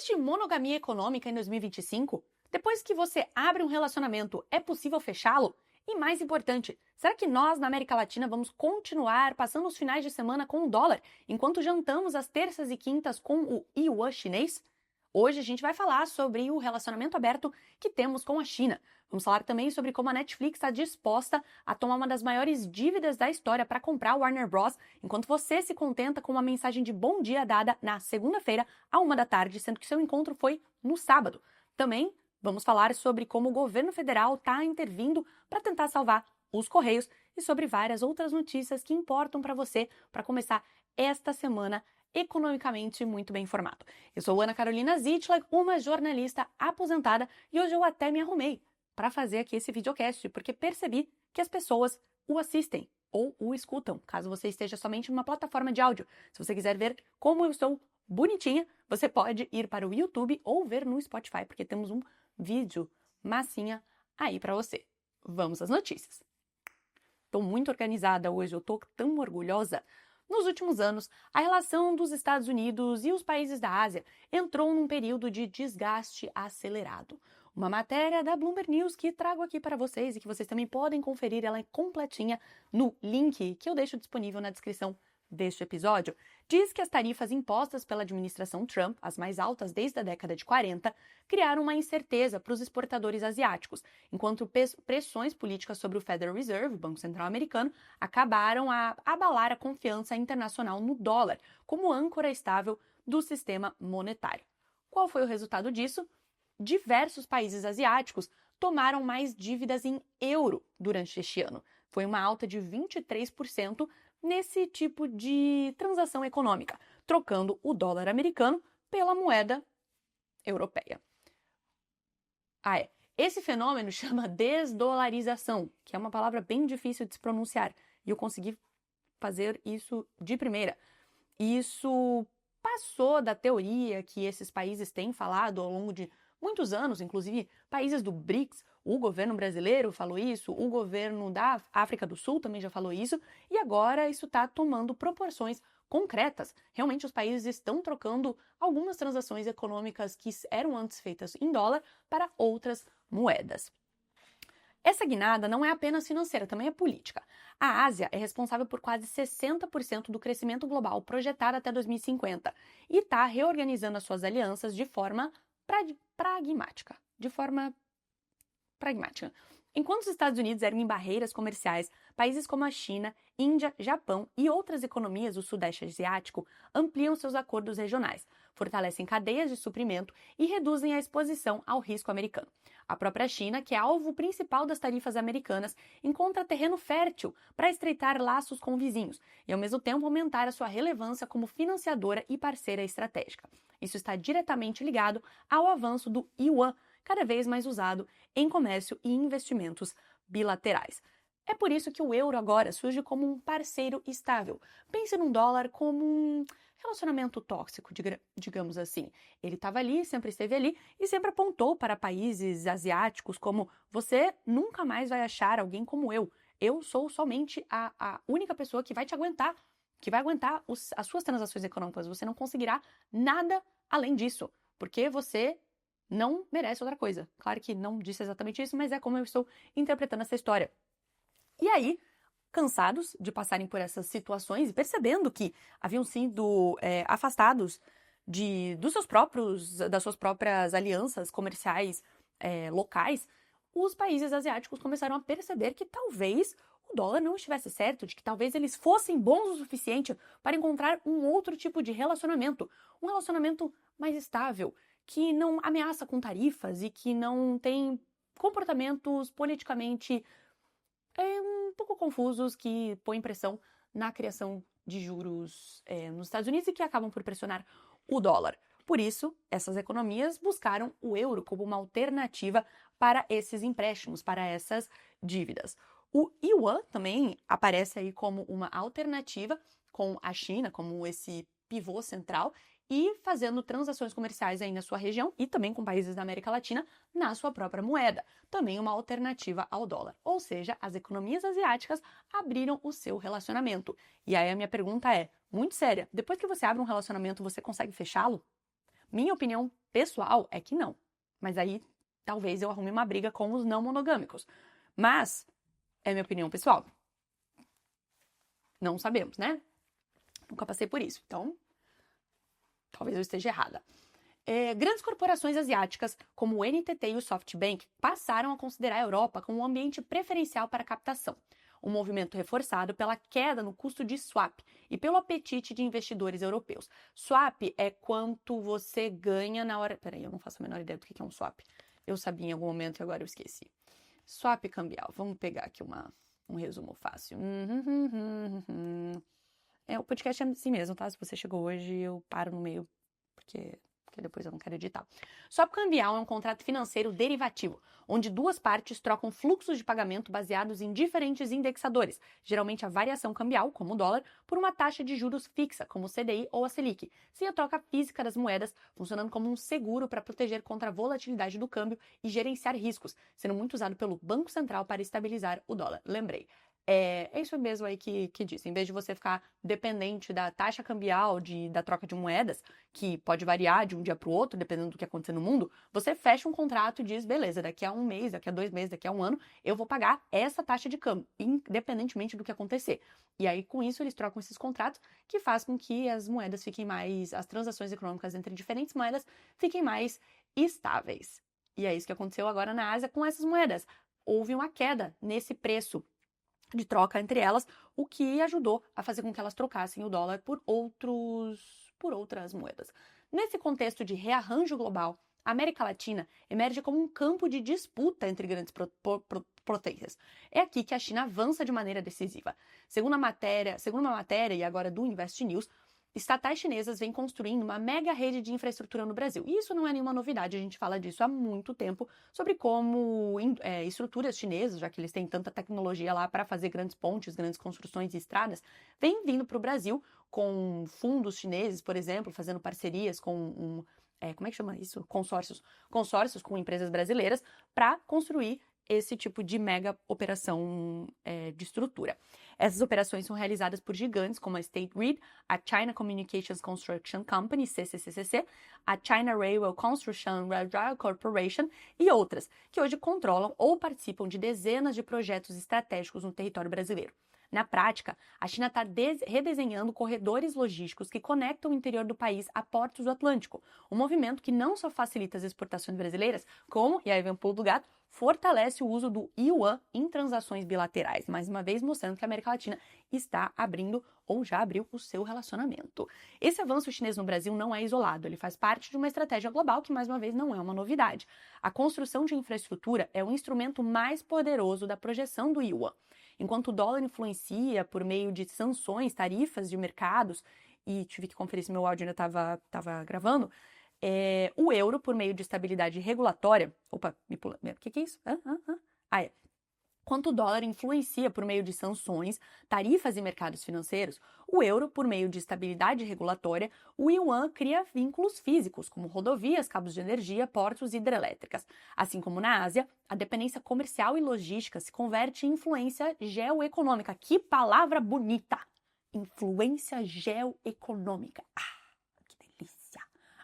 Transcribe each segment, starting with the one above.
Existe monogamia econômica em 2025? Depois que você abre um relacionamento, é possível fechá-lo? E mais importante, será que nós na América Latina vamos continuar passando os finais de semana com o dólar, enquanto jantamos às terças e quintas com o yuan chinês? Hoje a gente vai falar sobre o relacionamento aberto que temos com a China. Vamos falar também sobre como a Netflix está disposta a tomar uma das maiores dívidas da história para comprar o Warner Bros., enquanto você se contenta com uma mensagem de bom dia dada na segunda-feira, à 1 da tarde, sendo que seu encontro foi no sábado. Também vamos falar sobre como o governo federal está intervindo para tentar salvar os Correios e sobre várias outras notícias que importam para você para começar esta semana economicamente muito bem informado. Eu sou Ana Carolina Zitlag, uma jornalista aposentada, e hoje eu até me arrumei para fazer aqui esse videocast, porque percebi que as pessoas o assistem ou o escutam, caso você esteja somente numa plataforma de áudio. Se você quiser ver como eu estou bonitinha, você pode ir para o YouTube ou ver no Spotify, porque temos um vídeo massinha aí para você. Vamos às notícias. Estou muito organizada hoje, eu estou tão orgulhosa. Nos últimos anos, a relação dos Estados Unidos e os países da Ásia entrou num período de desgaste acelerado. Uma matéria da Bloomberg News que trago aqui para vocês e que vocês também podem conferir, ela é completinha no link que eu deixo disponível na descrição deste episódio, diz que as tarifas impostas pela administração Trump, as mais altas desde a década de 40, criaram uma incerteza para os exportadores asiáticos, enquanto pressões políticas sobre o Federal Reserve, o Banco Central Americano, acabaram a abalar a confiança internacional no dólar, como âncora estável do sistema monetário. Qual foi o resultado disso? Diversos países asiáticos tomaram mais dívidas em euro durante este ano. Foi uma alta de 23% nesse tipo de transação econômica, trocando o dólar americano pela moeda europeia. Esse fenômeno chama desdolarização, que é uma palavra bem difícil de se pronunciar, e eu consegui fazer isso de primeira. Isso passou da teoria que esses países têm falado ao longo de muitos anos, inclusive países do BRICS, o governo brasileiro falou isso, o governo da África do Sul também já falou isso, e agora isso está tomando proporções concretas. Realmente os países estão trocando algumas transações econômicas que eram antes feitas em dólar para outras moedas. Essa guinada não é apenas financeira, também é política. A Ásia é responsável por quase 60% do crescimento global projetado até 2050 e está reorganizando as suas alianças de forma pragmática. Enquanto os Estados Unidos erguem barreiras comerciais, países como a China, Índia, Japão e outras economias do Sudeste Asiático ampliam seus acordos regionais, fortalecem cadeias de suprimento e reduzem a exposição ao risco americano. A própria China, que é alvo principal das tarifas americanas, encontra terreno fértil para estreitar laços com vizinhos e, ao mesmo tempo, aumentar a sua relevância como financiadora e parceira estratégica. Isso está diretamente ligado ao avanço do yuan, cada vez mais usado em comércio e investimentos bilaterais. É por isso que o euro agora surge como um parceiro estável. Pense num dólar como um relacionamento tóxico, digamos assim. Ele estava ali, sempre esteve ali e sempre apontou para países asiáticos como: você nunca mais vai achar alguém como eu. Eu sou somente a única pessoa que vai te aguentar, que vai aguentar as suas transações econômicas. Você não conseguirá nada além disso, porque você não merece outra coisa. Claro que não disse exatamente isso, mas é como eu estou interpretando essa história. E aí, cansados de passarem por essas situações e percebendo que haviam sido afastados das suas próprias alianças comerciais locais, os países asiáticos começaram a perceber que talvez o dólar não estivesse certo, de que talvez eles fossem bons o suficiente para encontrar um outro tipo de relacionamento, um relacionamento mais estável, que não ameaça com tarifas e que não tem comportamentos politicamente um pouco confusos que põem pressão na criação de juros nos Estados Unidos e que acabam por pressionar o dólar. Por isso, essas economias buscaram o euro como uma alternativa para esses empréstimos, para essas dívidas. O yuan também aparece aí como uma alternativa com a China, como esse pivô central, e fazendo transações comerciais aí na sua região e também com países da América Latina na sua própria moeda. Também uma alternativa ao dólar. Ou seja, as economias asiáticas abriram o seu relacionamento. E aí a minha pergunta é, muito séria, depois que você abre um relacionamento, você consegue fechá-lo? Minha opinião pessoal é que não. Mas aí, talvez eu arrume uma briga com os não monogâmicos. Mas, é minha opinião pessoal. Não sabemos, né? Nunca passei por isso. Então, talvez eu esteja errada. Grandes corporações asiáticas, como o NTT e o SoftBank, passaram a considerar a Europa como um ambiente preferencial para captação. Um movimento reforçado pela queda no custo de swap e pelo apetite de investidores europeus. Swap é quanto você ganha na hora... Peraí, eu não faço a menor ideia do que é um swap. Eu sabia em algum momento e agora eu esqueci. Swap cambial. Vamos pegar aqui um resumo fácil. O podcast é assim mesmo, tá? Se você chegou hoje, eu paro no meio, porque depois eu não quero editar. Swap cambial é um contrato financeiro derivativo, onde duas partes trocam fluxos de pagamento baseados em diferentes indexadores, geralmente a variação cambial, como o dólar, por uma taxa de juros fixa, como o CDI ou a Selic, sem a troca física das moedas, funcionando como um seguro para proteger contra a volatilidade do câmbio e gerenciar riscos, sendo muito usado pelo Banco Central para estabilizar o dólar. Lembrei. É isso mesmo aí que diz. Em vez de você ficar dependente da taxa cambial, da troca de moedas, que pode variar de um dia para o outro, dependendo do que acontecer no mundo, você fecha um contrato e diz, beleza, daqui a um mês, daqui a 2 meses, daqui a um ano, eu vou pagar essa taxa de câmbio, independentemente do que acontecer. E aí, com isso, eles trocam esses contratos, que faz com que as moedas fiquem mais, as transações econômicas entre diferentes moedas fiquem mais estáveis. E é isso que aconteceu agora na Ásia com essas moedas. Houve uma queda nesse preço de troca entre elas, o que ajudou a fazer com que elas trocassem o dólar por outras moedas. Nesse contexto de rearranjo global, a América Latina emerge como um campo de disputa entre grandes potências. É aqui que a China avança de maneira decisiva. Segundo uma matéria e agora do Invest News, estatais chinesas vêm construindo uma mega rede de infraestrutura no Brasil. E isso não é nenhuma novidade, a gente fala disso há muito tempo, sobre como estruturas chinesas, já que eles têm tanta tecnologia lá para fazer grandes pontes, grandes construções e estradas, vêm vindo para o Brasil com fundos chineses, por exemplo, fazendo parcerias com como é que chama isso? Consórcios com empresas brasileiras para construir esse tipo de mega operação de estrutura. Essas operações são realizadas por gigantes como a State Grid, a China Communications Construction Company, CCCCC, a China Railway Construction Railway Corporation e outras, que hoje controlam ou participam de dezenas de projetos estratégicos no território brasileiro. Na prática, a China está redesenhando corredores logísticos que conectam o interior do país a portos do Atlântico, um movimento que não só facilita as exportações brasileiras, como, e aí vem o pulo do gato, fortalece o uso do yuan em transações bilaterais, mais uma vez mostrando que a América Latina está abrindo ou já abriu o seu relacionamento. Esse avanço chinês no Brasil não é isolado, ele faz parte de uma estratégia global que, mais uma vez, não é uma novidade. A construção de infraestrutura é o instrumento mais poderoso da projeção do yuan. Enquanto o dólar influencia por meio de sanções, tarifas de mercados, e tive que conferir se meu áudio ainda estava gravando, o euro, por meio de estabilidade regulatória... Opa, me pula... O que é isso? Enquanto o dólar influencia por meio de sanções, tarifas e mercados financeiros, o euro, por meio de estabilidade regulatória, o yuan cria vínculos físicos, como rodovias, cabos de energia, portos e hidrelétricas. Assim como na Ásia, a dependência comercial e logística se converte em influência geoeconômica. Que palavra bonita! Influência geoeconômica. Que delícia!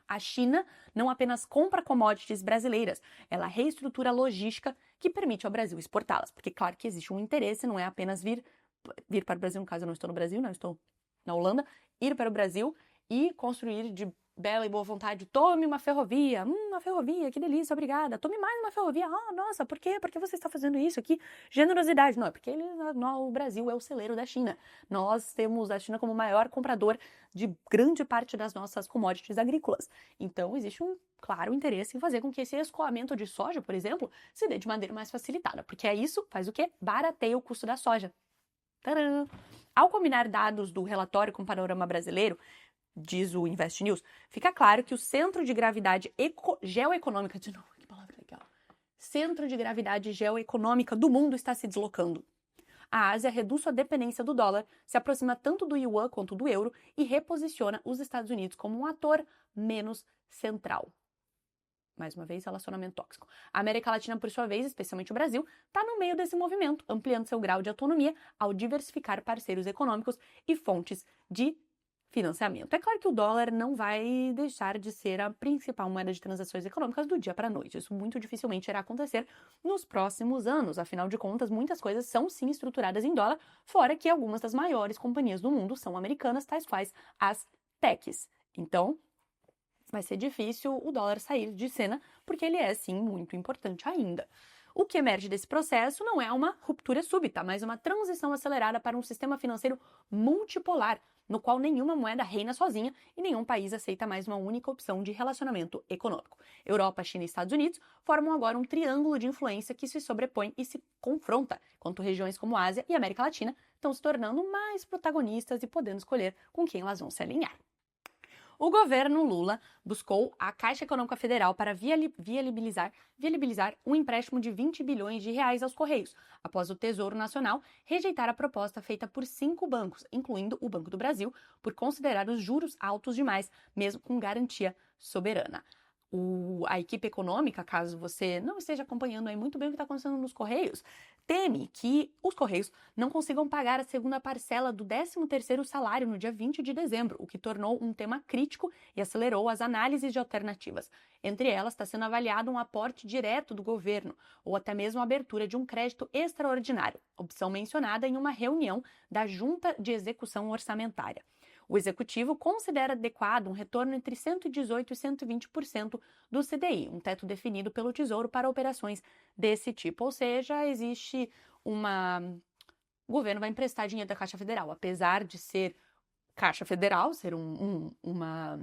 A China não apenas compra commodities brasileiras, ela reestrutura a logística que permite ao Brasil exportá-las. Porque, claro que existe um interesse, não é apenas vir para o Brasil, no caso eu não estou no Brasil, não, estou na Holanda, ir para o Brasil e construir de bela e boa vontade, tome uma ferrovia, que delícia, obrigada, tome mais uma ferrovia, nossa, por quê? Por que você está fazendo isso? Que generosidade. Não, é porque o Brasil é o celeiro da China. Nós temos a China como o maior comprador de grande parte das nossas commodities agrícolas. Então, existe um claro interesse em fazer com que esse escoamento de soja, por exemplo, se dê de maneira mais facilitada, porque isso faz o quê? Barateia o custo da soja. Tcharam! Ao combinar dados do relatório com o panorama brasileiro, diz o Invest News, fica claro que o centro de gravidade geoeconômica, de novo, que palavra legal, centro de gravidade geoeconômica do mundo está se deslocando. A Ásia reduz sua dependência do dólar, se aproxima tanto do yuan quanto do euro e reposiciona os Estados Unidos como um ator menos central. Mais uma vez, relacionamento tóxico. A América Latina, por sua vez, especialmente o Brasil, está no meio desse movimento, ampliando seu grau de autonomia ao diversificar parceiros econômicos e fontes de financiamento. É claro que o dólar não vai deixar de ser a principal moeda de transações econômicas do dia para a noite. Isso muito dificilmente irá acontecer nos próximos anos. Afinal de contas, muitas coisas são sim estruturadas em dólar, fora que algumas das maiores companhias do mundo são americanas, tais quais as techs. Então, vai ser difícil o dólar sair de cena, porque ele é sim muito importante ainda. O que emerge desse processo não é uma ruptura súbita, mas uma transição acelerada para um sistema financeiro multipolar, no qual nenhuma moeda reina sozinha e nenhum país aceita mais uma única opção de relacionamento econômico. Europa, China e Estados Unidos formam agora um triângulo de influência que se sobrepõe e se confronta, enquanto regiões como Ásia e América Latina estão se tornando mais protagonistas e podendo escolher com quem elas vão se alinhar. O governo Lula buscou a Caixa Econômica Federal para viabilizar um empréstimo de 20 bilhões de reais aos Correios, após o Tesouro Nacional rejeitar a proposta feita por 5 bancos, incluindo o Banco do Brasil, por considerar os juros altos demais, mesmo com garantia soberana. A equipe econômica, caso você não esteja acompanhando aí muito bem o que está acontecendo nos Correios, teme que os Correios não consigam pagar a segunda parcela do 13º salário no dia 20 de dezembro, o que tornou um tema crítico e acelerou as análises de alternativas. Entre elas, está sendo avaliado um aporte direto do governo, ou até mesmo a abertura de um crédito extraordinário, opção mencionada em uma reunião da Junta de Execução Orçamentária. O executivo considera adequado um retorno entre 118% e 120% do CDI, um teto definido pelo Tesouro para operações desse tipo. Ou seja, existe uma... O governo vai emprestar dinheiro da Caixa Federal, apesar de ser Caixa Federal, ser uma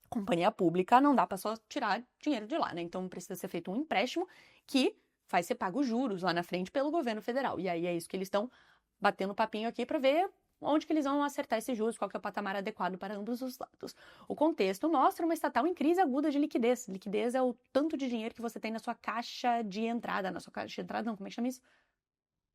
companhia pública, não dá para só tirar dinheiro de lá, né? Então precisa ser feito um empréstimo que vai ser pago juros lá na frente pelo governo federal. E aí é isso que eles estão batendo papinho aqui para ver onde que eles vão acertar esses juros, qual que é o patamar adequado para ambos os lados. O contexto mostra uma estatal em crise aguda de liquidez. Liquidez é o tanto de dinheiro que você tem na sua caixa de entrada. Na sua caixa de entrada, não, como é que chama isso?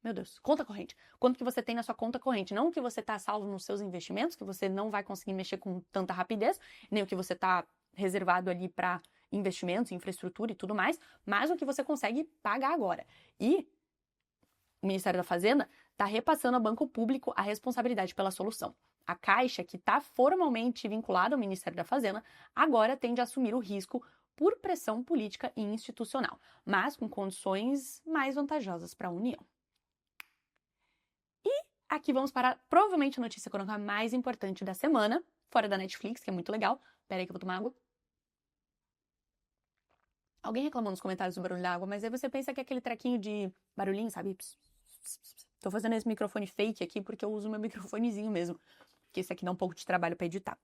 Meu Deus, conta corrente. Quanto que você tem na sua conta corrente. Não o que você está salvo nos seus investimentos, que você não vai conseguir mexer com tanta rapidez, nem o que você está reservado ali para investimentos, infraestrutura e tudo mais, mas o que você consegue pagar agora. E o Ministério da Fazenda está repassando ao banco público a responsabilidade pela solução. A Caixa, que está formalmente vinculada ao Ministério da Fazenda, agora tende a assumir o risco por pressão política e institucional, mas com condições mais vantajosas para a União. E aqui vamos para provavelmente a notícia econômica mais importante da semana, fora da Netflix, que é muito legal. Pera aí que eu vou tomar água. Alguém reclamou nos comentários do barulho da água, mas aí você pensa que é aquele trequinho de barulhinho, sabe? Tô fazendo esse microfone fake aqui porque eu uso meu microfonezinho mesmo, que esse aqui dá um pouco de trabalho para editar.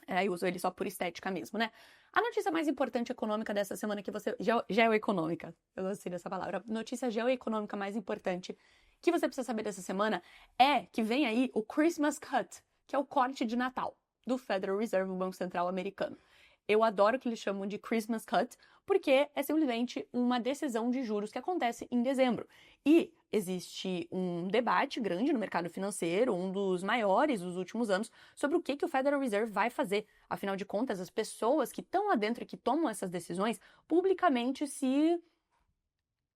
Eu uso ele só por estética mesmo, né? A notícia mais importante econômica dessa semana que você... Geoeconômica, eu gostei dessa palavra. Notícia geoeconômica mais importante que você precisa saber dessa semana é que vem aí o Christmas Cut, que é o corte de Natal do Federal Reserve, o Banco Central americano. Eu adoro que eles chamam de Christmas Cut, porque é simplesmente uma decisão de juros que acontece em dezembro. E existe um debate grande no mercado financeiro, um dos maiores dos últimos anos, sobre o que o Federal Reserve vai fazer. Afinal de contas, as pessoas que estão lá dentro e que tomam essas decisões publicamente se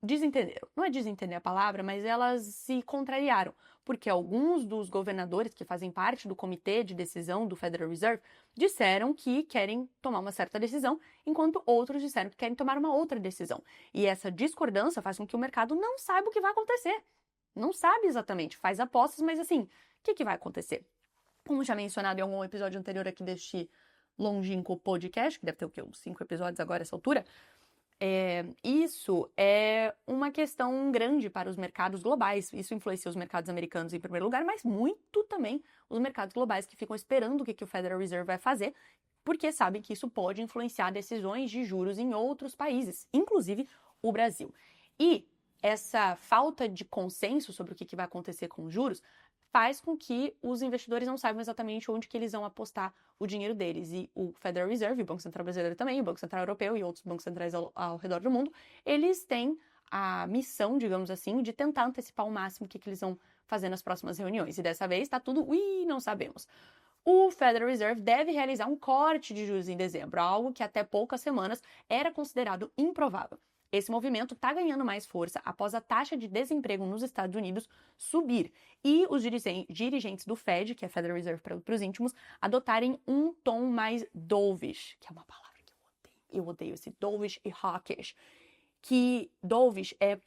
desentenderam. Não é desentender a palavra, mas elas se contrariaram, porque alguns dos governadores que fazem parte do comitê de decisão do Federal Reserve disseram que querem tomar uma certa decisão, enquanto outros disseram que querem tomar uma outra decisão. E essa discordância faz com que o mercado não saiba o que vai acontecer. Não sabe exatamente, faz apostas, mas assim, o que vai acontecer? Como já mencionado em algum episódio anterior aqui deste longínquo podcast, que deve ter o quê? Uns 5 episódios agora essa altura, isso é uma questão grande para os mercados globais. Isso influencia os mercados americanos em primeiro lugar, mas muito também os mercados globais que ficam esperando o que o Federal Reserve vai fazer, porque sabem que isso pode influenciar decisões de juros em outros países, inclusive o Brasil. E essa falta de consenso sobre o que vai acontecer com os juros faz com que os investidores não saibam exatamente onde que eles vão apostar o dinheiro deles. E o Federal Reserve, o Banco Central Brasileiro também, o Banco Central Europeu e outros bancos centrais ao redor do mundo, eles têm a missão, digamos assim, de tentar antecipar ao máximo o que eles vão fazer nas próximas reuniões. E dessa vez está tudo, não sabemos. O Federal Reserve deve realizar um corte de juros em dezembro, algo que até poucas semanas era considerado improvável. Esse movimento está ganhando mais força após a taxa de desemprego nos Estados Unidos subir e os dirigentes do Fed, que é Federal Reserve para os íntimos, adotarem um tom mais dovish, que é uma palavra que eu odeio. Eu odeio esse dovish e hawkish. Que dovish é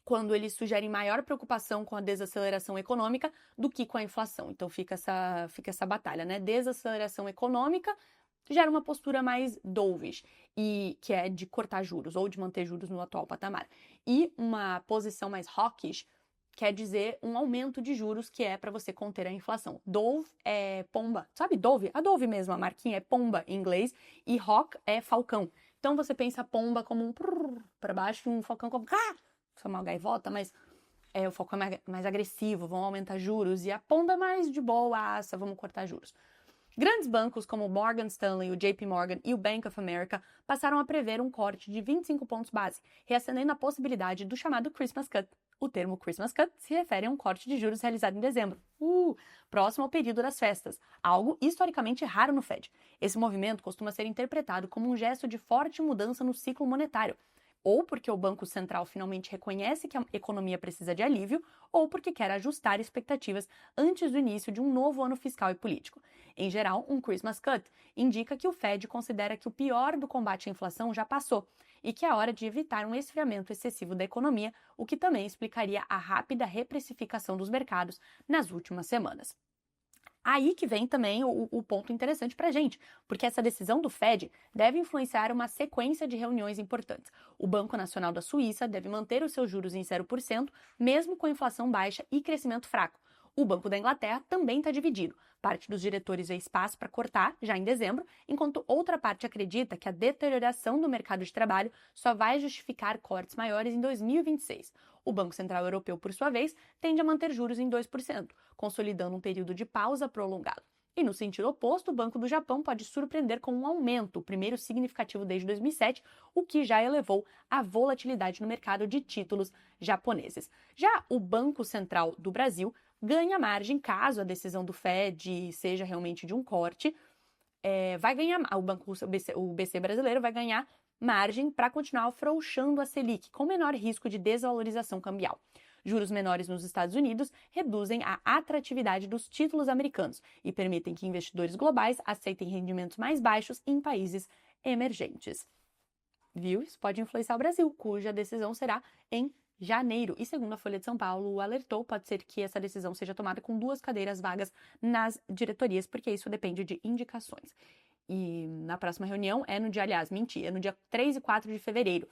quando eles sugerem maior preocupação com a desaceleração econômica do que com a inflação. Então fica essa batalha, né? Desaceleração econômica gera uma postura mais dovish, e que é de cortar juros ou de manter juros no atual patamar. E uma posição mais hawkish quer dizer um aumento de juros, que é para você conter a inflação. Dove é pomba, sabe Dove? A Dove mesmo, a marquinha é pomba em inglês, e hawk é falcão. Então você pensa a pomba como um para baixo e um falcão como foi uma gaivota, mas o falcão é mais agressivo, vão aumentar juros, e a pomba é mais de boaça, vamos cortar juros. Grandes bancos como o Morgan Stanley, o JP Morgan e o Bank of America passaram a prever um corte de 25 pontos base, reacendendo a possibilidade do chamado Christmas Cut. O termo Christmas Cut se refere a um corte de juros realizado em dezembro, próximo ao período das festas, algo historicamente raro no Fed. Esse movimento costuma ser interpretado como um gesto de forte mudança no ciclo monetário, ou porque o Banco Central finalmente reconhece que a economia precisa de alívio, ou porque quer ajustar expectativas antes do início de um novo ano fiscal e político. Em geral, um Christmas Cut indica que o Fed considera que o pior do combate à inflação já passou e que é hora de evitar um esfriamento excessivo da economia, o que também explicaria a rápida reprecificação dos mercados nas últimas semanas. Aí que vem também o ponto interessante para a gente, porque essa decisão do Fed deve influenciar uma sequência de reuniões importantes. O Banco Nacional da Suíça deve manter os seus juros em 0%, mesmo com inflação baixa e crescimento fraco. O Banco da Inglaterra também está dividido. Parte dos diretores vê espaço para cortar, já em dezembro, enquanto outra parte acredita que a deterioração do mercado de trabalho só vai justificar cortes maiores em 2026. O Banco Central Europeu, por sua vez, tende a manter juros em 2%, consolidando um período de pausa prolongado. E no sentido oposto, o Banco do Japão pode surpreender com um aumento, o primeiro significativo desde 2007, o que já elevou a volatilidade no mercado de títulos japoneses. Já o Banco Central do Brasil ganha margem caso a decisão do Fed seja realmente de um corte, vai ganhar, o BC brasileiro vai ganhar margem para continuar afrouxando a Selic, com menor risco de desvalorização cambial. Juros menores nos Estados Unidos reduzem a atratividade dos títulos americanos e permitem que investidores globais aceitem rendimentos mais baixos em países emergentes. Viu? Isso pode influenciar o Brasil, cuja decisão será em janeiro. E segundo a Folha de São Paulo alertou, pode ser que essa decisão seja tomada com 2 cadeiras vagas nas diretorias, porque isso depende de indicações. E na próxima reunião é no dia 3 e 4 de fevereiro.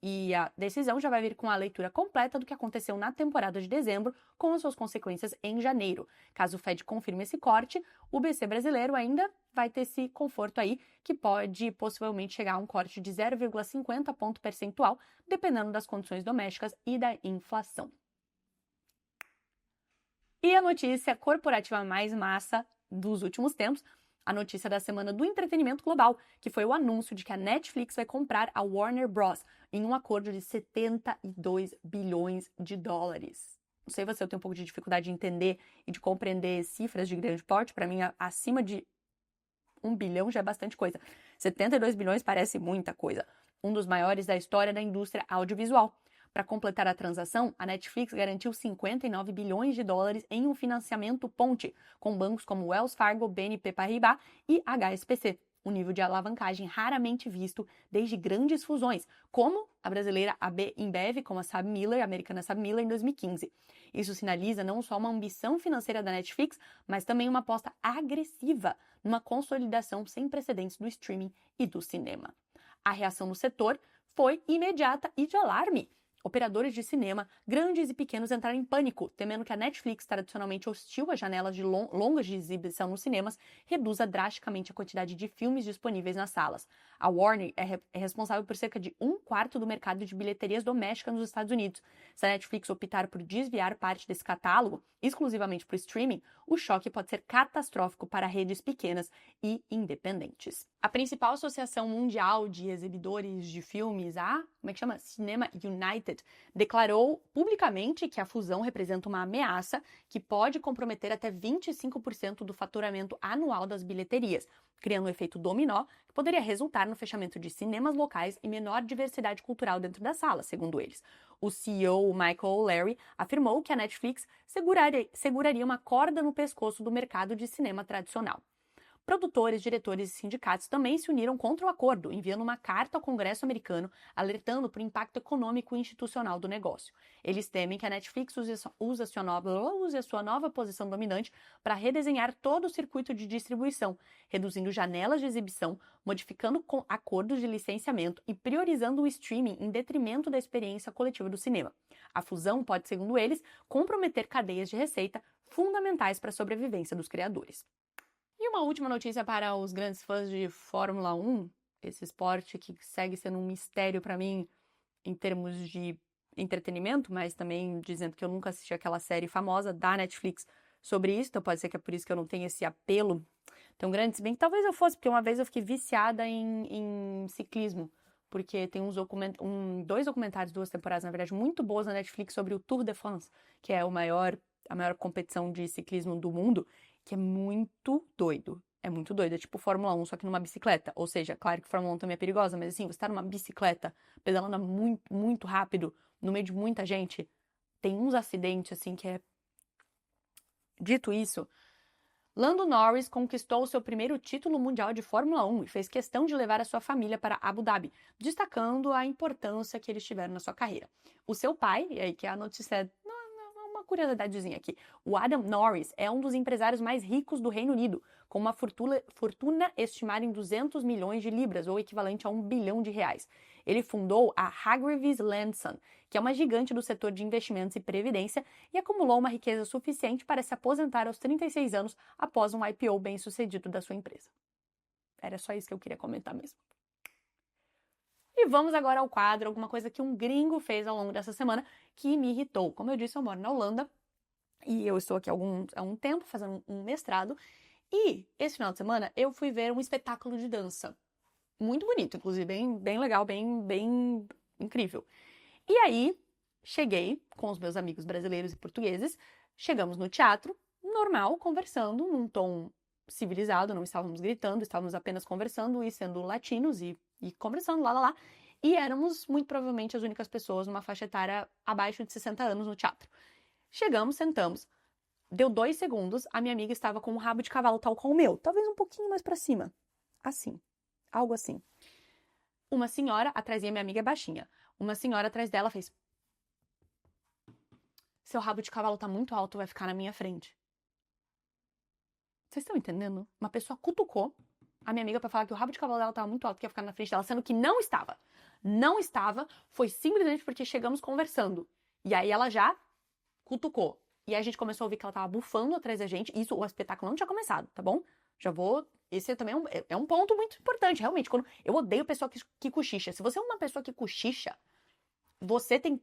E a decisão já vai vir com a leitura completa do que aconteceu na temporada de dezembro, com as suas consequências em janeiro. Caso o Fed confirme esse corte, o BC brasileiro ainda vai ter esse conforto aí, que pode possivelmente chegar a um corte de 0,50 ponto percentual, dependendo das condições domésticas e da inflação. E a notícia corporativa mais massa dos últimos tempos, a notícia da semana do entretenimento global, que foi o anúncio de que a Netflix vai comprar a Warner Bros. Em um acordo de 72 bilhões de dólares. Não sei você, eu tenho um pouco de dificuldade de entender e de compreender cifras de grande porte. Para mim, acima de 1 bilhão já é bastante coisa. 72 bilhões parece muita coisa. Um dos maiores da história da indústria audiovisual. Para completar a transação, a Netflix garantiu 59 bilhões de dólares em um financiamento ponte, com bancos como Wells Fargo, BNP Paribas e HSBC, um nível de alavancagem raramente visto desde grandes fusões, como a brasileira AB InBev com a SAB Miller, a americana SAB Miller, em 2015. Isso sinaliza não só uma ambição financeira da Netflix, mas também uma aposta agressiva numa consolidação sem precedentes do streaming e do cinema. A reação no setor foi imediata e de alarme. Operadores de cinema, grandes e pequenos, entraram em pânico, temendo que a Netflix, tradicionalmente hostil a janelas de longas de exibição nos cinemas, reduza drasticamente a quantidade de filmes disponíveis nas salas. A Warner é responsável por cerca de 1/4 do mercado de bilheterias domésticas nos Estados Unidos. Se a Netflix optar por desviar parte desse catálogo, exclusivamente para o streaming, o choque pode ser catastrófico para redes pequenas e independentes. A principal associação mundial de exibidores de filmes, como é que chama? Cinema United, declarou publicamente que a fusão representa uma ameaça que pode comprometer até 25% do faturamento anual das bilheterias, criando um efeito dominó que poderia resultar no fechamento de cinemas locais e menor diversidade cultural dentro das salas, segundo eles. O CEO Michael O'Leary afirmou que a Netflix seguraria uma corda no pescoço do mercado de cinema tradicional. Produtores, diretores e sindicatos também se uniram contra o acordo, enviando uma carta ao Congresso americano alertando para o impacto econômico e institucional do negócio. Eles temem que a Netflix use a sua nova posição dominante para redesenhar todo o circuito de distribuição, reduzindo janelas de exibição, modificando acordos de licenciamento e priorizando o streaming em detrimento da experiência coletiva do cinema. A fusão pode, segundo eles, comprometer cadeias de receita fundamentais para a sobrevivência dos criadores. E uma última notícia para os grandes fãs de Fórmula 1, esse esporte que segue sendo um mistério para mim em termos de entretenimento, mas também dizendo que eu nunca assisti aquela série famosa da Netflix sobre isso, então pode ser que é por isso que eu não tenho esse apelo tão grande, se bem que talvez eu fosse, porque uma vez eu fiquei viciada em ciclismo, porque tem dois documentários, 2 temporadas, na verdade, muito boas na Netflix sobre o Tour de France, que é a maior competição de ciclismo do mundo, que é muito doido. É muito doido. É tipo Fórmula 1, só que numa bicicleta. Ou seja, claro que Fórmula 1 também é perigosa, mas assim, você tá numa bicicleta, pedalando muito, muito rápido, no meio de muita gente, tem uns acidentes, assim, que é... Dito isso, Lando Norris conquistou seu primeiro título mundial de Fórmula 1 e fez questão de levar a sua família para Abu Dhabi, destacando a importância que eles tiveram na sua carreira. O seu pai, e aí que a notícia é uma curiosidadezinha aqui, o Adam Norris é um dos empresários mais ricos do Reino Unido, com uma fortuna estimada em 200 milhões de libras, ou equivalente a R$1 bilhão. Ele fundou a Hargreaves Lansdown, que é uma gigante do setor de investimentos e previdência, e acumulou uma riqueza suficiente para se aposentar aos 36 anos após um IPO bem-sucedido da sua empresa. Era só isso que eu queria comentar mesmo. E vamos agora ao quadro, alguma coisa que um gringo fez ao longo dessa semana que me irritou. Como eu disse, eu moro na Holanda e eu estou aqui há um tempo fazendo um mestrado. E esse final de semana eu fui ver um espetáculo de dança. Muito bonito, inclusive, bem legal, bem incrível. E aí, cheguei com os meus amigos brasileiros e portugueses, chegamos no teatro, normal, conversando, num tom civilizado, não estávamos gritando, estávamos apenas conversando e sendo latinos e conversando, lá. E éramos, muito provavelmente, as únicas pessoas numa faixa etária abaixo de 60 anos no teatro. Chegamos, sentamos. Deu 2 segundos, a minha amiga estava com um rabo de cavalo tal qual o meu, talvez um pouquinho mais pra cima. Assim. Algo assim. Uma senhora, atrás, e a minha amiga é baixinha, uma senhora atrás dela fez: seu rabo de cavalo tá muito alto, vai ficar na minha frente. Vocês estão entendendo? Uma pessoa cutucou a minha amiga pra falar que o rabo de cavalo dela tava muito alto, que ia ficar na frente dela, sendo que não estava. Não estava, foi simplesmente porque chegamos conversando. E aí ela já cutucou. E aí a gente começou a ouvir que ela tava bufando atrás da gente. Isso, o espetáculo não tinha começado, tá bom? Já vou... Esse também é um ponto muito importante, realmente. Eu odeio pessoa que cochicha. Se você é uma pessoa que cochicha, você tem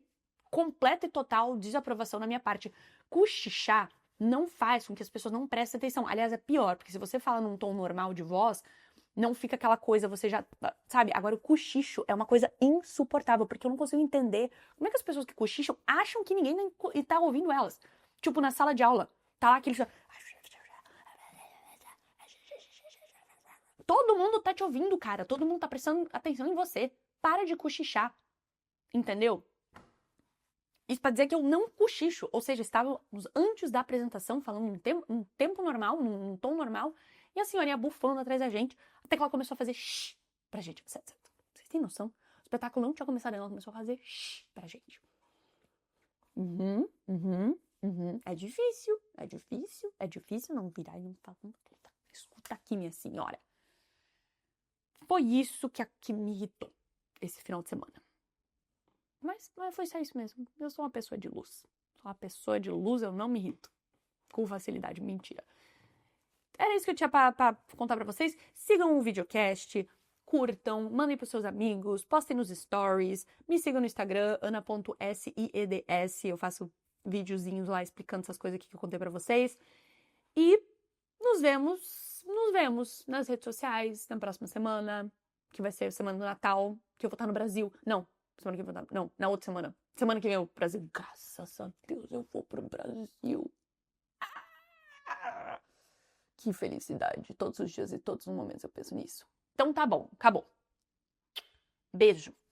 completa e total desaprovação na minha parte. Cochichar não faz com que as pessoas não prestem atenção. Aliás, é pior, porque se você fala num tom normal de voz, não fica aquela coisa, você já... Sabe? Agora, o cochicho é uma coisa insuportável, porque eu não consigo entender como é que as pessoas que cochicham acham que ninguém tá ouvindo elas. Tipo, na sala de aula, tá lá aquele... Todo mundo tá te ouvindo, cara. Todo mundo tá prestando atenção em você. Para de cochichar. Entendeu? Isso pra dizer que eu não cochicho. Ou seja, estávamos antes da apresentação, falando num tempo normal, num tom normal, e a senhorinha bufando atrás da gente, até que ela começou a fazer shh pra gente. Vocês têm noção? O espetáculo não tinha começado, ela começou a fazer shh pra gente. É difícil não virar e não falar. Escuta aqui, minha senhora. Foi isso que me irritou esse final de semana. Mas foi só isso mesmo. Eu sou uma pessoa de luz. Sou uma pessoa de luz, eu não me irrito. Com facilidade, mentira. Era isso que eu tinha pra contar pra vocês. Sigam o videocast, curtam, mandem pros seus amigos, postem nos stories, me sigam no Instagram, ana.sieds. Eu faço videozinhos lá explicando essas coisas aqui que eu contei pra vocês. E nos vemos nos vemos nas redes sociais na próxima semana, que vai ser a semana do Natal, que eu vou estar no Brasil. Não, semana que eu vou estar... Não, na outra semana. Semana que vem eu vou pro Brasil. Graças a Deus eu vou pro Brasil. Que felicidade. Todos os dias e todos os momentos eu penso nisso. Então tá bom, acabou. Beijo.